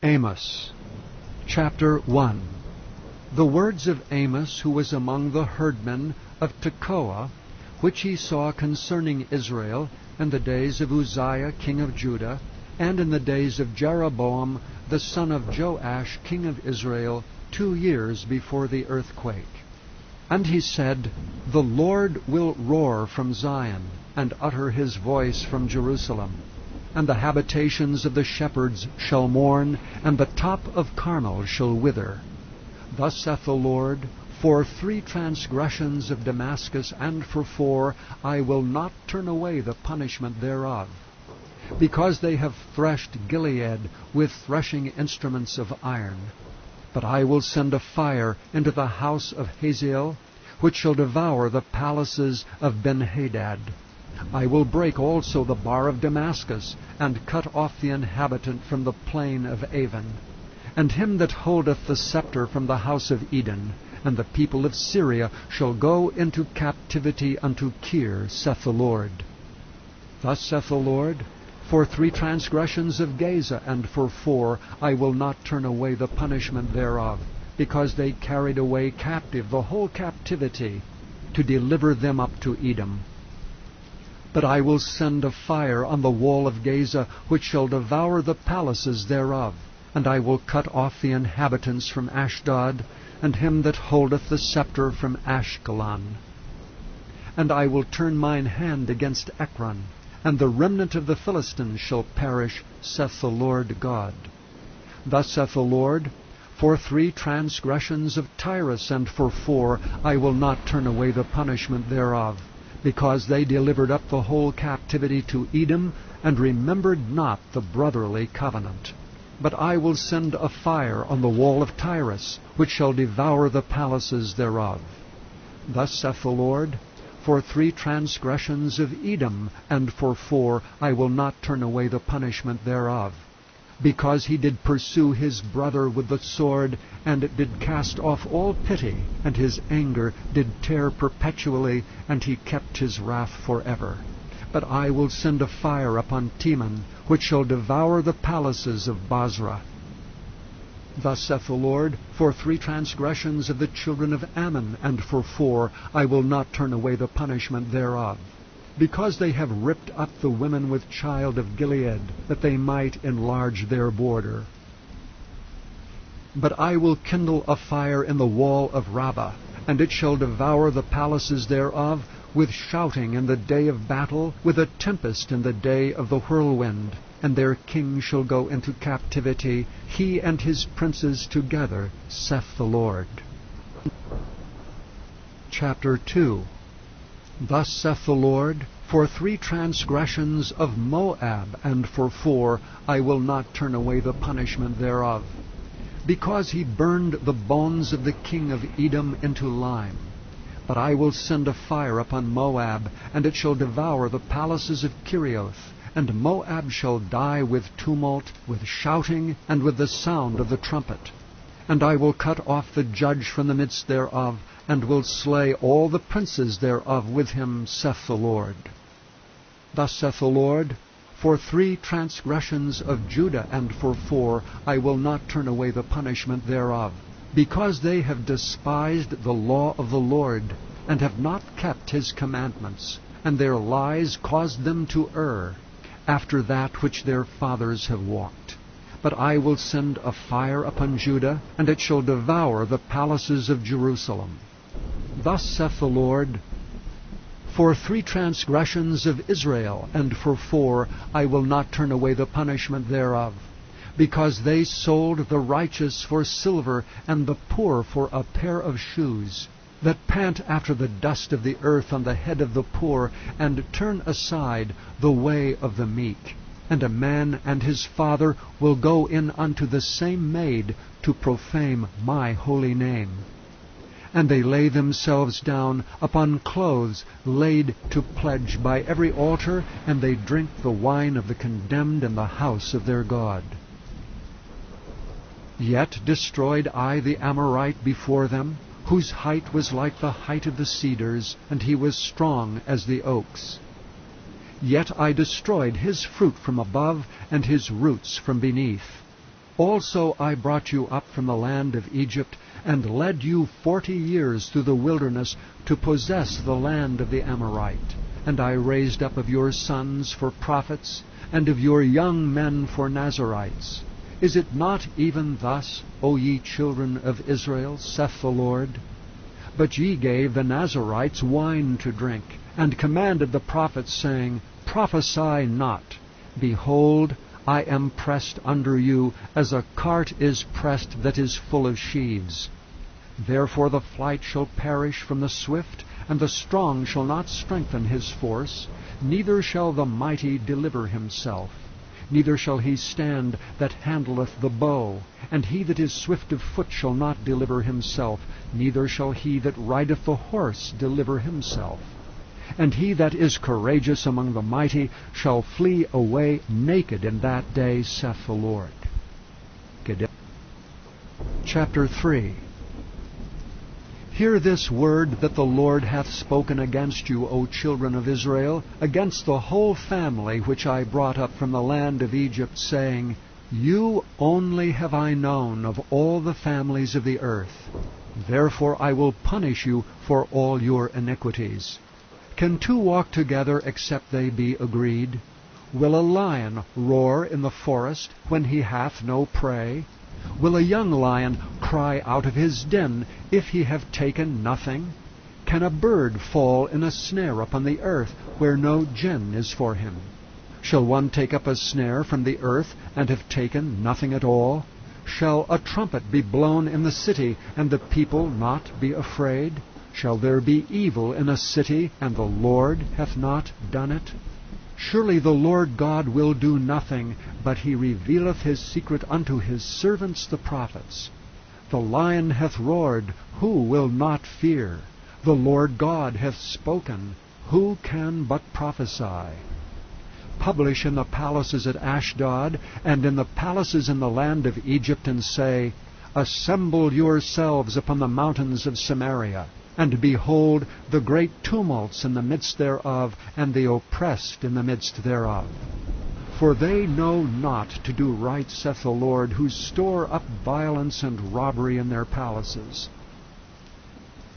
Amos, chapter 1. The words of Amos, who was among the herdmen of Tekoa, which he saw concerning Israel in the days of Uzziah king of Judah, and in the days of Jeroboam the son of Joash king of Israel, 2 years before the earthquake. And he said, The Lord will roar from Zion, and utter his voice from Jerusalem. And the habitations of the shepherds shall mourn, and the top of Carmel shall wither. Thus saith the Lord, For 3 transgressions of Damascus, and for 4, I will not turn away the punishment thereof. Because they have threshed Gilead with threshing instruments of iron. But I will send a fire into the house of Hazael, which shall devour the palaces of Benhadad. I will break also the bar of Damascus, and cut off the inhabitant from the plain of Avon, and him that holdeth the scepter from the house of Eden. And the people of Syria shall go into captivity unto Kir, saith the Lord. Thus saith the Lord, For 3 transgressions of Gaza, and for 4, I will not turn away the punishment thereof, because they carried away captive the whole captivity, to deliver them up to Edom. But I will send a fire on the wall of Gaza, which shall devour the palaces thereof. And I will cut off the inhabitants from Ashdod, and him that holdeth the scepter from Ashkelon. And I will turn mine hand against Ekron, and the remnant of the Philistines shall perish, saith the Lord God. Thus saith the Lord, For 3 transgressions of Tyrus, and for 4, I will not turn away the punishment thereof, because they delivered up the whole captivity to Edom, and remembered not the brotherly covenant. But I will send a fire on the wall of Tyrus, which shall devour the palaces thereof. Thus saith the Lord, For 3 transgressions of Edom, and for 4, I will not turn away the punishment thereof. Because he did pursue his brother with the sword, and did cast off all pity, and his anger did tear perpetually, and he kept his wrath forever. But I will send a fire upon Teman, which shall devour the palaces of Bozrah. Thus saith the Lord, For 3 transgressions of the children of Ammon, and for 4, I will not turn away the punishment thereof. Because they have ripped up the women with child of Gilead, that they might enlarge their border. But I will kindle a fire in the wall of Rabbah, and it shall devour the palaces thereof, with shouting in the day of battle, with a tempest in the day of the whirlwind. And their king shall go into captivity, he and his princes together, saith the Lord. Chapter 2. Thus saith the Lord, For 3 transgressions of Moab, and for 4, I will not turn away the punishment thereof. Because he burned the bones of the king of Edom into lime. But I will send a fire upon Moab, and it shall devour the palaces of Kerioth. And Moab shall die with tumult, with shouting, and with the sound of the trumpet. And I will cut off the judge from the midst thereof, and will slay all the princes thereof with him, saith the Lord. Thus saith the Lord, For 3 transgressions of Judah, and for 4, I will not turn away the punishment thereof, because they have despised the law of the Lord, and have not kept his commandments, and their lies caused them to err, after that which their fathers have walked. But I will send a fire upon Judah, and it shall devour the palaces of Jerusalem. Thus saith the Lord, For 3 transgressions of Israel, and for 4, I will not turn away the punishment thereof, because they sold the righteous for silver, and the poor for a pair of shoes, that pant after the dust of the earth on the head of the poor, and turn aside the way of the meek. And a man and his father will go in unto the same maid, to profane my holy name. And they lay themselves down upon clothes laid to pledge by every altar, and they drink the wine of the condemned in the house of their God. Yet destroyed I the Amorite before them, whose height was like the height of the cedars, and he was strong as the oaks. Yet I destroyed his fruit from above, and his roots from beneath. Also I brought you up from the land of Egypt, and led you 40 years through the wilderness to possess the land of the Amorite. And I raised up of your sons for prophets, and of your young men for Nazarites. Is it not even thus, O ye children of Israel, saith the Lord? But ye gave the Nazarites wine to drink, and commanded the prophets, saying, Prophesy not. Behold, I am pressed under you, as a cart is pressed that is full of sheaves. Therefore the flight shall perish from the swift, and the strong shall not strengthen his force, neither shall the mighty deliver himself. Neither shall he stand that handleth the bow, and he that is swift of foot shall not deliver himself, neither shall he that rideth the horse deliver himself. And he that is courageous among the mighty shall flee away naked in that day, saith the Lord. Chapter 3. Hear this word that the Lord hath spoken against you, O children of Israel, against the whole family which I brought up from the land of Egypt, saying, You only have I known of all the families of the earth. Therefore I will punish you for all your iniquities. Can two walk together except they be agreed? Will a lion roar in the forest when he hath no prey? Will a young lion cry out of his den if he have taken nothing? Can a bird fall in a snare upon the earth where no gin is for him? Shall one take up a snare from the earth and have taken nothing at all? Shall a trumpet be blown in the city, and the people not be afraid? Shall there be evil in a city, and the Lord hath not done it? Surely the Lord God will do nothing, but he revealeth his secret unto his servants the prophets. The lion hath roared, who will not fear? The Lord God hath spoken, who can but prophesy? Publish in the palaces at Ashdod, and in the palaces in the land of Egypt, and say, Assemble yourselves upon the mountains of Samaria, and behold the great tumults in the midst thereof, and the oppressed in the midst thereof. For they know not to do right, saith the Lord, who store up violence and robbery in their palaces.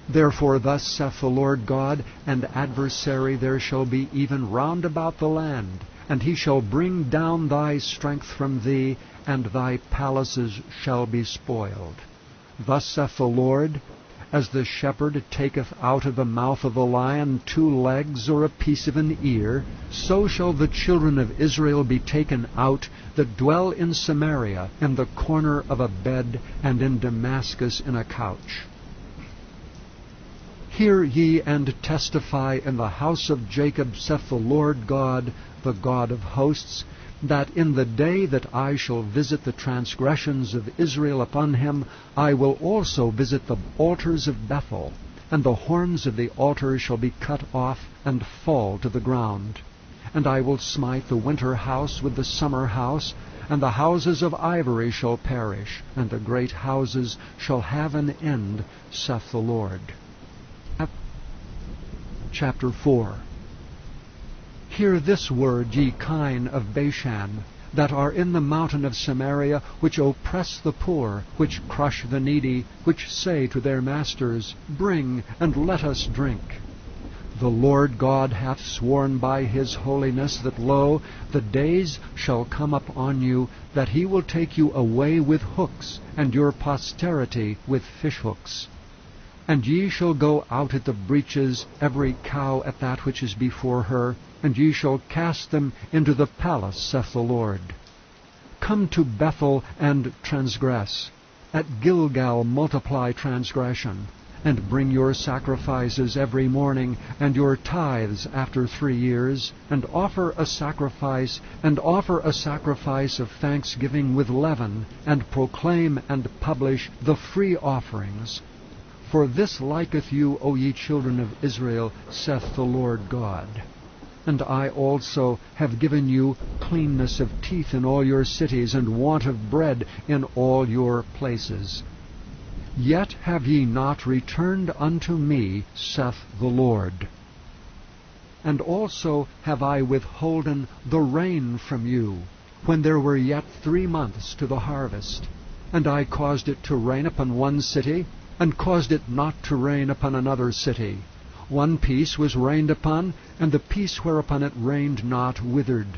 Therefore thus saith the Lord God, An adversary there shall be even round about the land, and he shall bring down thy strength from thee, and thy palaces shall be spoiled. Thus saith the Lord, As the shepherd taketh out of the mouth of the lion 2 legs or a piece of an ear, so shall the children of Israel be taken out that dwell in Samaria, in the corner of a bed, and in Damascus in a couch. Hear ye and testify in the house of Jacob, saith the Lord God, the God of hosts, that in the day that I shall visit the transgressions of Israel upon him, I will also visit the altars of Bethel, and the horns of the altar shall be cut off and fall to the ground. And I will smite the winter house with the summer house, and the houses of ivory shall perish, and the great houses shall have an end, saith the Lord. Chapter 4. Hear this word, ye kine of Bashan, that are in the mountain of Samaria, which oppress the poor, which crush the needy, which say to their masters, Bring, and let us drink. The Lord God hath sworn by his holiness that, lo, the days shall come up on you, that he will take you away with hooks, and your posterity with fishhooks. And ye shall go out at the breaches, every cow at that which is before her, and ye shall cast them into the palace, saith the Lord. Come to Bethel and transgress. At Gilgal multiply transgression, and bring your sacrifices every morning, and your tithes after 3 years, and offer a sacrifice of thanksgiving with leaven, and proclaim and publish the free offerings. For this liketh you, O ye children of Israel, saith the Lord God. And I also have given you cleanness of teeth in all your cities, and want of bread in all your places. Yet have ye not returned unto me, saith the Lord. And also have I withholden the rain from you, when there were yet 3 months to the harvest. And I caused it to rain upon one city, and caused it not to rain upon another city. One piece was rained upon, and the piece whereupon it rained not withered.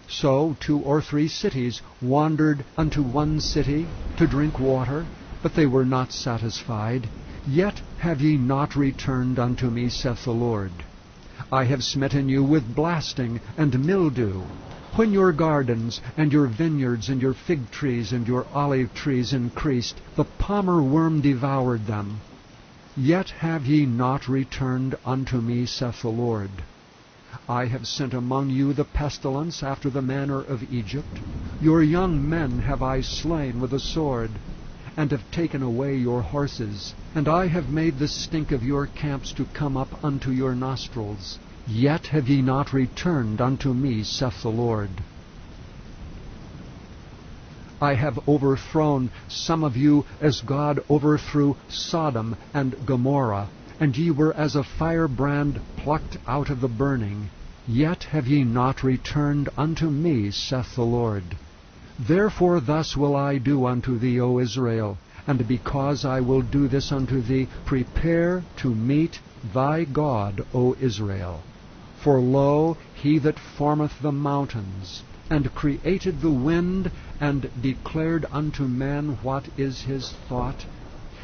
So 2 or 3 cities wandered unto one city to drink water, but they were not satisfied. Yet have ye not returned unto me, saith the Lord. I have smitten you with blasting and mildew. When your gardens and your vineyards and your fig trees and your olive trees increased, the palmer worm devoured them. Yet have ye not returned unto me, saith the Lord. I have sent among you the pestilence after the manner of Egypt. Your young men have I slain with the sword, and have taken away your horses. And I have made the stink of your camps to come up unto your nostrils. Yet have ye not returned unto me, saith the Lord. I have overthrown some of you as God overthrew Sodom and Gomorrah, and ye were as a firebrand plucked out of the burning. Yet have ye not returned unto me, saith the Lord. Therefore thus will I do unto thee, O Israel, and because I will do this unto thee, prepare to meet thy God, O Israel. For lo, he that formeth the mountains, and created the wind, and declared unto man what is his thought,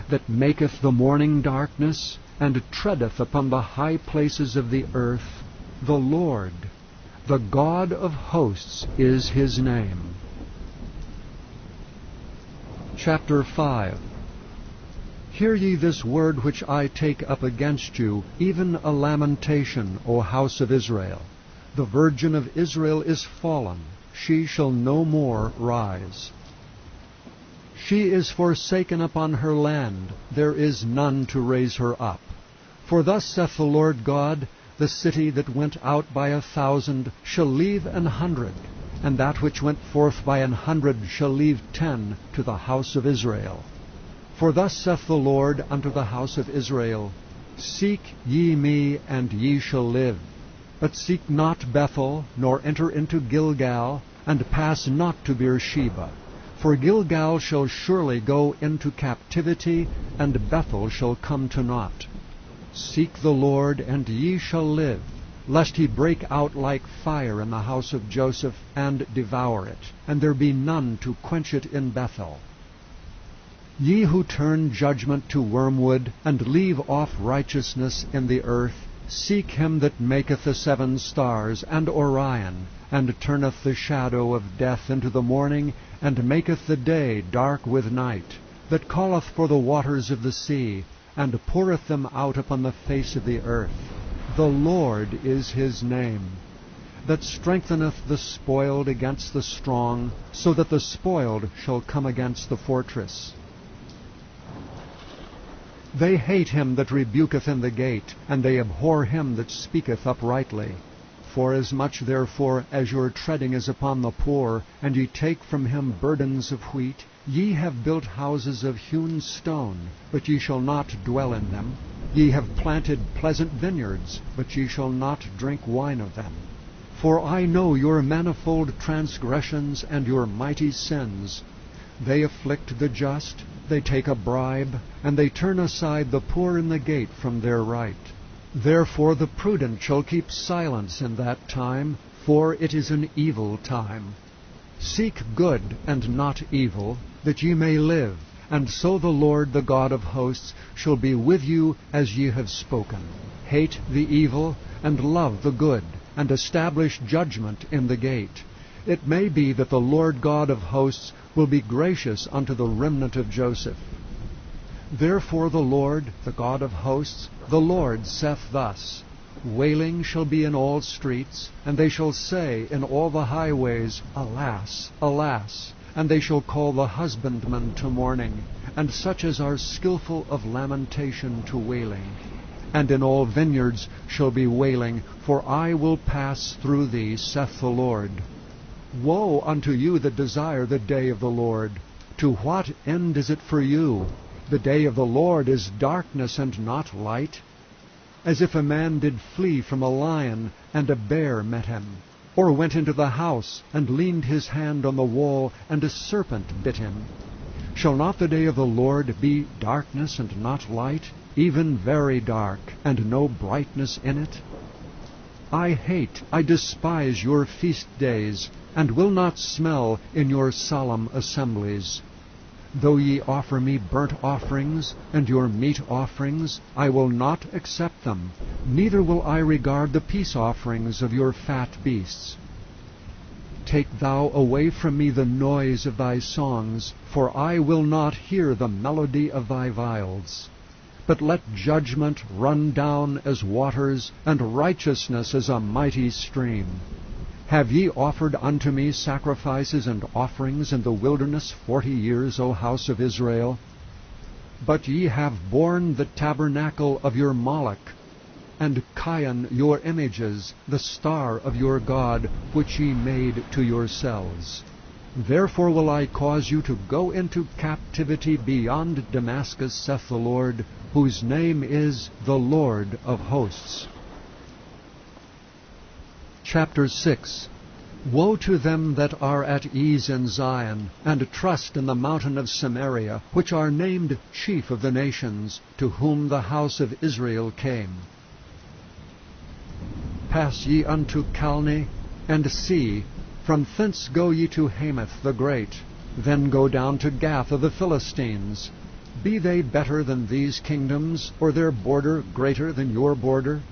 that maketh the morning darkness, and treadeth upon the high places of the earth, the Lord, the God of hosts is his name. Chapter 5. Hear ye this word which I take up against you, even a lamentation, O house of Israel. The virgin of Israel is fallen, she shall no more rise. She is forsaken upon her land, there is none to raise her up. For thus saith the Lord God, the city that went out by 1,000 shall leave 100, and that which went forth by 100 shall leave 10 to the house of Israel. For thus saith the Lord unto the house of Israel, Seek ye me, and ye shall live. But seek not Bethel, nor enter into Gilgal, and pass not to Beersheba. For Gilgal shall surely go into captivity, and Bethel shall come to naught. Seek the Lord, and ye shall live, lest he break out like fire in the house of Joseph, and devour it, and there be none to quench it in Bethel. Ye who turn judgment to wormwood, and leave off righteousness in the earth, seek him that maketh the 7 stars, and Orion, and turneth the shadow of death into the morning, and maketh the day dark with night, that calleth for the waters of the sea, and poureth them out upon the face of the earth. The Lord is his name, that strengtheneth the spoiled against the strong, so that the spoiled shall come against the fortress. They hate him that rebuketh in the gate, and they abhor him that speaketh uprightly. Forasmuch therefore as your treading is upon the poor, and ye take from him burdens of wheat, ye have built houses of hewn stone, but ye shall not dwell in them. Ye have planted pleasant vineyards, but ye shall not drink wine of them. For I know your manifold transgressions and your mighty sins. They afflict the just, they take a bribe, and they turn aside the poor in the gate from their right. Therefore the prudent shall keep silence in that time, for it is an evil time. Seek good and not evil, that ye may live, and so the Lord, the God of hosts, shall be with you as ye have spoken. Hate the evil, and love the good, and establish judgment in the gate. It may be that the Lord God of hosts will be gracious unto the remnant of Joseph. Therefore the Lord, the God of hosts, the Lord saith thus, Wailing shall be in all streets, and they shall say in all the highways, Alas, alas! And they shall call the husbandman to mourning, and such as are skillful of lamentation to wailing. And in all vineyards shall be wailing, for I will pass through thee, saith the Lord. Woe unto you that desire the day of the Lord! To what end is it for you? The day of the Lord is darkness and not light. As if a man did flee from a lion, and a bear met him. or went into the house, and leaned his hand on the wall, and a serpent bit him? Shall not the day of the Lord be darkness and not light, even very dark, and no brightness in it? I despise your feast days, and will not smell in your solemn assemblies. Though ye offer me burnt offerings, and your meat offerings, I will not accept them, neither will I regard the peace offerings of your fat beasts. Take thou away from me the noise of thy songs, for I will not hear the melody of thy viols. But let judgment run down as waters, and righteousness as a mighty stream. Have ye offered unto me sacrifices and offerings in the wilderness 40 years, O house of Israel? But ye have borne the tabernacle of your Moloch, and Chion your images, the star of your God, which ye made to yourselves. Therefore will I cause you to go into captivity beyond Damascus, saith the Lord, whose name is the Lord of hosts. Chapter 6. Woe to them that are at ease in Zion, and trust in the mountain of Samaria, which are named chief of the nations, to whom the house of Israel came. Pass ye unto Calne, and see, from thence go ye to Hamath the great, then go down to Gath of the Philistines. Be they better than these kingdoms, or their border greater than your border?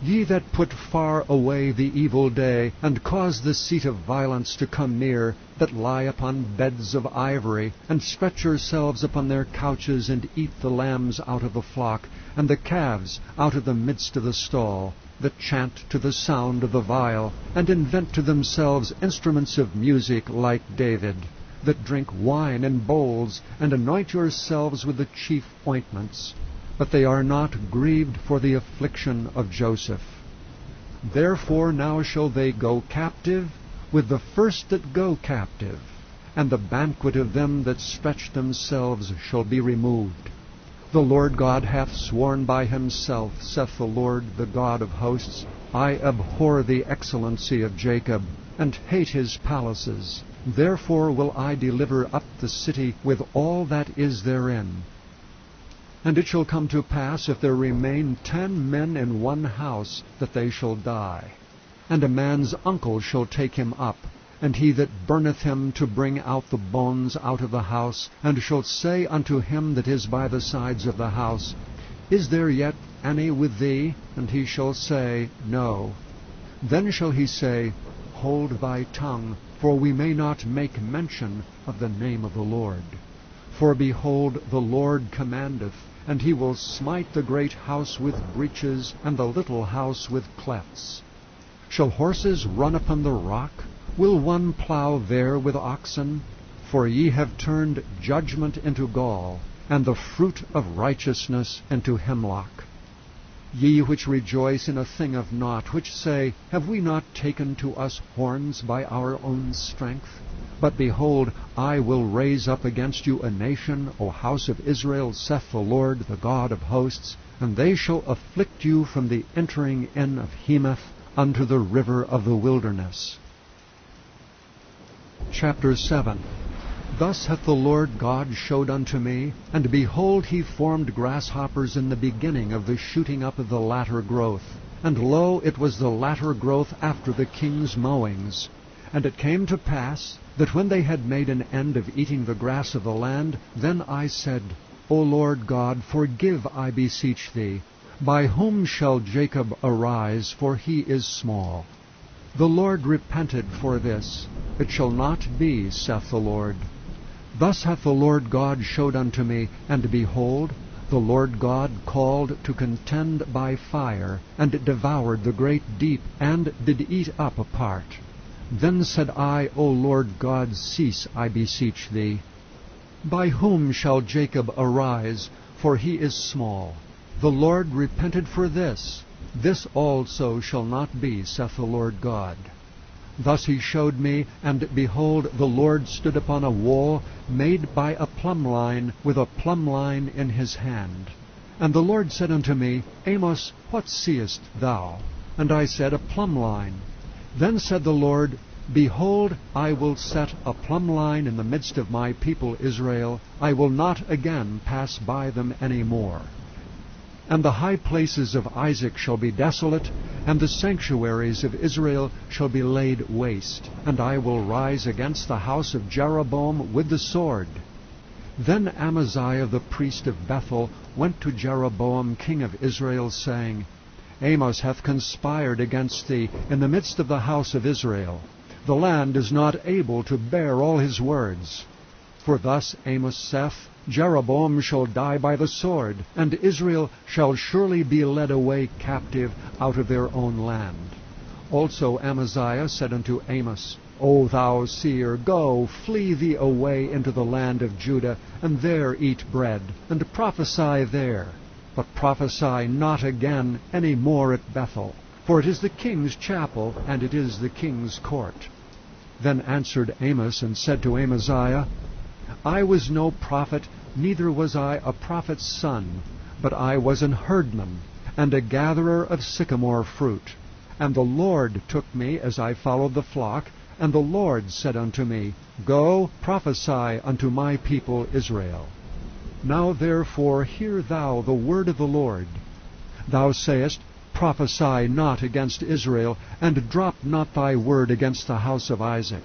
Ye that put far away the evil day, and cause the seat of violence to come near, that lie upon beds of ivory, and stretch yourselves upon their couches, and eat the lambs out of the flock, and the calves out of the midst of the stall, that chant to the sound of the viol, and invent to themselves instruments of music like David, that drink wine in bowls, and anoint yourselves with the chief ointments, but they are not grieved for the affliction of Joseph. Therefore now shall they go captive with the first that go captive, and the banquet of them that stretch themselves shall be removed. The Lord God hath sworn by himself, saith the Lord, the God of hosts, I abhor the excellency of Jacob, and hate his palaces. Therefore will I deliver up the city with all that is therein. And it shall come to pass, if there remain 10 men in one house, that they shall die. And a man's uncle shall take him up, and he that burneth him to bring out the bones out of the house, and shall say unto him that is by the sides of the house, Is there yet any with thee? And he shall say, No. Then shall he say, Hold thy tongue, for we may not make mention of the name of the Lord. For behold, the Lord commandeth, and he will smite the great house with breaches, and the little house with clefts. Shall horses run upon the rock? Will one plow there with oxen? For ye have turned judgment into gall, and the fruit of righteousness into hemlock. Ye which rejoice in a thing of naught, which say, Have we not taken to us horns by our own strength? But behold, I will raise up against you a nation, O house of Israel, saith the Lord, the God of hosts, and they shall afflict you from the entering in of Hamath unto the river of the wilderness. Chapter 7. Thus hath the Lord God showed unto me, and behold, he formed grasshoppers in the beginning of the shooting up of the latter growth. And lo, it was the latter growth after the king's mowings. And it came to pass, that when they had made an end of eating the grass of the land, then I said, O Lord God, forgive, I beseech thee. By whom shall Jacob arise, for he is small? The Lord repented for this. It shall not be, saith the Lord. Thus hath the Lord God showed unto me, and behold, the Lord God called to contend by fire, and devoured the great deep, and did eat up a part. Then said I, O Lord God, cease, I beseech thee. By whom shall Jacob arise, for he is small? The Lord repented for this. This also shall not be, saith the Lord God. Thus he showed me, and behold, the Lord stood upon a wall made by a plumb line, with a plumb line in his hand. And the Lord said unto me, Amos, what seest thou? And I said, A plumb line. Then said the Lord, Behold, I will set a plumb line in the midst of my people Israel. I will not again pass by them any more. And the high places of Isaac shall be desolate, and the sanctuaries of Israel shall be laid waste. And I will rise against the house of Jeroboam with the sword. Then Amaziah the priest of Bethel went to Jeroboam king of Israel, saying, Amos hath conspired against thee in the midst of the house of Israel. The land is not able to bear all his words. For thus Amos saith, Jeroboam shall die by the sword, and Israel shall surely be led away captive out of their own land. Also Amaziah said unto Amos, O thou seer, go, flee thee away into the land of Judah, and there eat bread, and prophesy there. But prophesy not again any more at Bethel, for it is the king's chapel, and it is the king's court. Then answered Amos, and said to Amaziah, I was no prophet, neither was I a prophet's son, but I was an herdman, and a gatherer of sycamore fruit. And the Lord took me as I followed the flock, and the Lord said unto me, Go, prophesy unto my people Israel. Now therefore hear thou the word of the Lord. Thou sayest, Prophesy not against Israel, and drop not thy word against the house of Isaac.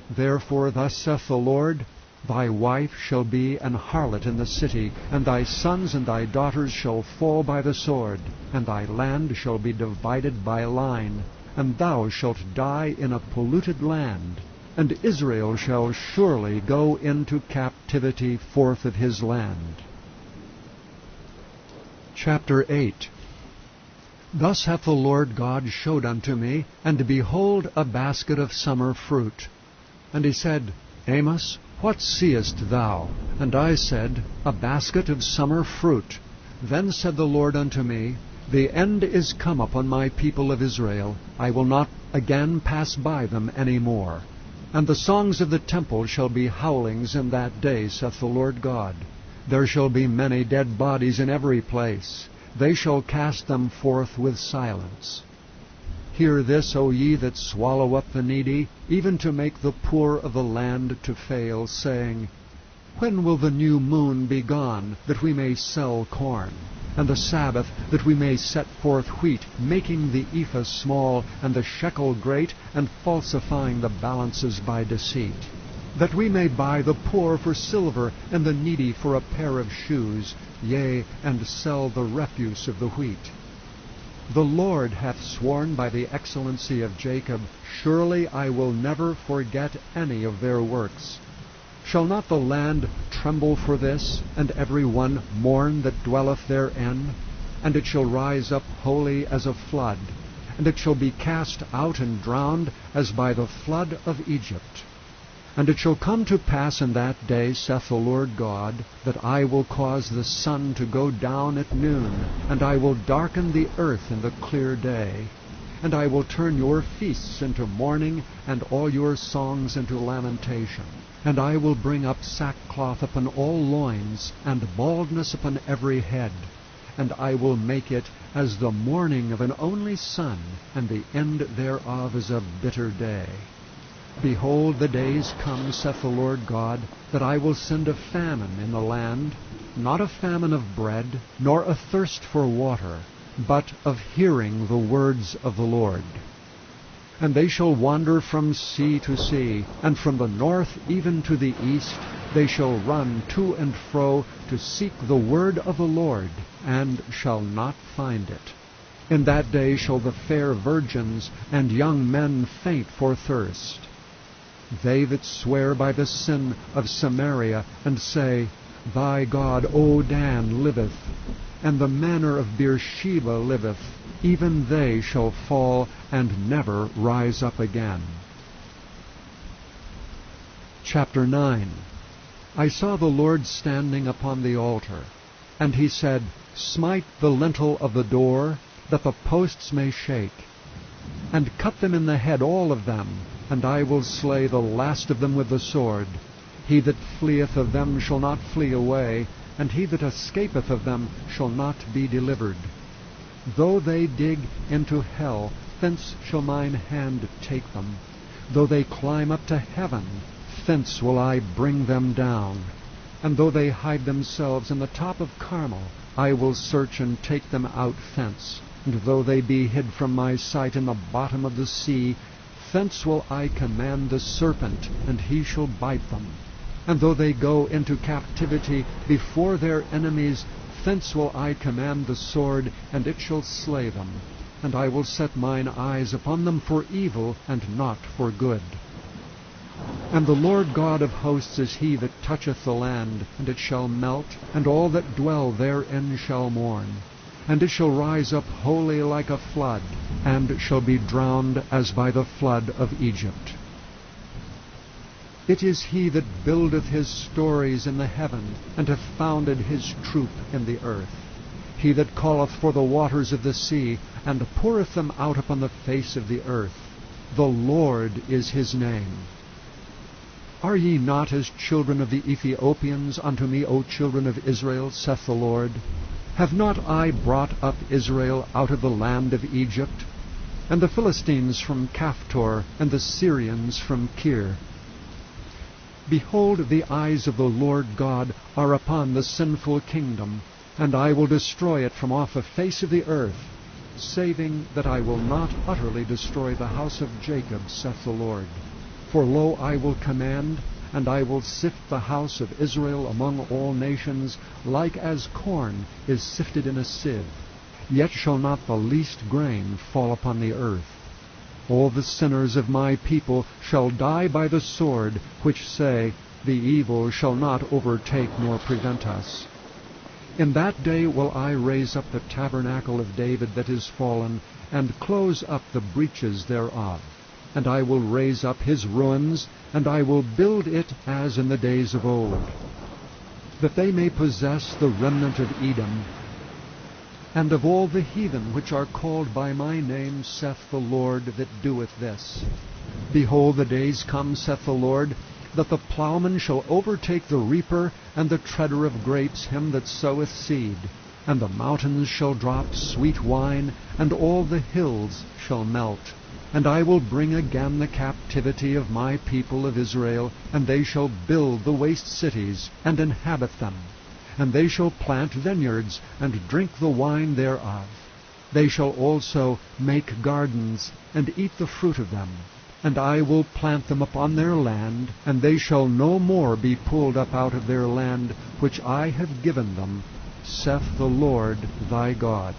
Therefore thus saith the Lord, Thy wife shall be an harlot in the city, and thy sons and thy daughters shall fall by the sword, and thy land shall be divided by line, and thou shalt die in a polluted land, and Israel shall surely go into captivity forth of his land. Chapter 8. Thus hath the Lord God showed unto me, and behold, a basket of summer fruit. And he said, Amos, what seest thou? And I said, A basket of summer fruit. Then said the Lord unto me, The end is come upon my people of Israel. I will not again pass by them any more. And the songs of the temple shall be howlings in that day, saith the Lord God. There shall be many dead bodies in every place. They shall cast them forth with silence. Hear this, O ye that swallow up the needy, even to make the poor of the land to fail, saying, When will the new moon be gone, that we may sell corn? And the Sabbath, that we may set forth wheat, making the ephah small, and the shekel great, and falsifying the balances by deceit? That we may buy the poor for silver, and the needy for a pair of shoes, yea, and sell the refuse of the wheat. The Lord hath sworn by the excellency of Jacob, Surely I will never forget any of their works. Shall not the land tremble for this, and every one mourn that dwelleth therein? And it shall rise up wholly as a flood, and it shall be cast out and drowned as by the flood of Egypt. And it shall come to pass in that day, saith the Lord God, that I will cause the sun to go down at noon, and I will darken the earth in the clear day. And I will turn your feasts into mourning, and all your songs into lamentation. And I will bring up sackcloth upon all loins, and baldness upon every head. And I will make it as the mourning of an only son, and the end thereof is a bitter day. Behold, the days come, saith the Lord God, that I will send a famine in the land, not a famine of bread, nor a thirst for water, but of hearing the words of the Lord. And they shall wander from sea to sea, and from the north even to the east. They shall run to and fro to seek the word of the Lord, and shall not find it. In that day shall the fair virgins and young men faint for thirst. They that swear by the sin of Samaria, and say, Thy God, O Dan, liveth, and the manner of Beersheba liveth, even they shall fall and never rise up again. Chapter 9. I saw the Lord standing upon the altar, and he said, Smite the lintel of the door, that the posts may shake, and cut them in the head all of them, and I will slay the last of them with the sword. He that fleeth of them shall not flee away, and he that escapeth of them shall not be delivered. Though they dig into hell, thence shall mine hand take them. Though they climb up to heaven, thence will I bring them down. And though they hide themselves in the top of Carmel, I will search and take them out thence. And though they be hid from my sight in the bottom of the sea, thence will I command the serpent, and he shall bite them. And though they go into captivity before their enemies, thence will I command the sword, and it shall slay them. And I will set mine eyes upon them for evil, and not for good. And the Lord God of hosts is he that toucheth the land, and it shall melt, and all that dwell therein shall mourn. And it shall rise up wholly like a flood, and shall be drowned as by the flood of Egypt. It is he that buildeth his stories in the heaven, and hath founded his troop in the earth. He that calleth for the waters of the sea, and poureth them out upon the face of the earth. The Lord is his name. Are ye not as children of the Ethiopians unto me, O children of Israel, saith the Lord? Have not I brought up Israel out of the land of Egypt, and the Philistines from Caphtor, and the Syrians from Kir? Behold, the eyes of the Lord God are upon the sinful kingdom, and I will destroy it from off the face of the earth, saving that I will not utterly destroy the house of Jacob, saith the Lord. For lo, I will command, and I will sift the house of Israel among all nations, like as corn is sifted in a sieve. Yet shall not the least grain fall upon the earth. All the sinners of my people shall die by the sword, which say, The evil shall not overtake nor prevent us. In that day will I raise up the tabernacle of David that is fallen, and close up the breaches thereof. And I will raise up his ruins, and I will build it as in the days of old, that they may possess the remnant of Edom, and of all the heathen which are called by my name, saith the Lord that doeth this. Behold, the days come, saith the Lord, that the plowman shall overtake the reaper, and the treader of grapes him that soweth seed. And the mountains shall drop sweet wine, and all the hills shall melt. And I will bring again the captivity of my people of Israel, and they shall build the waste cities, and inhabit them. And they shall plant vineyards, and drink the wine thereof. They shall also make gardens, and eat the fruit of them. And I will plant them upon their land, and they shall no more be pulled up out of their land, which I have given them, saith the Lord thy God.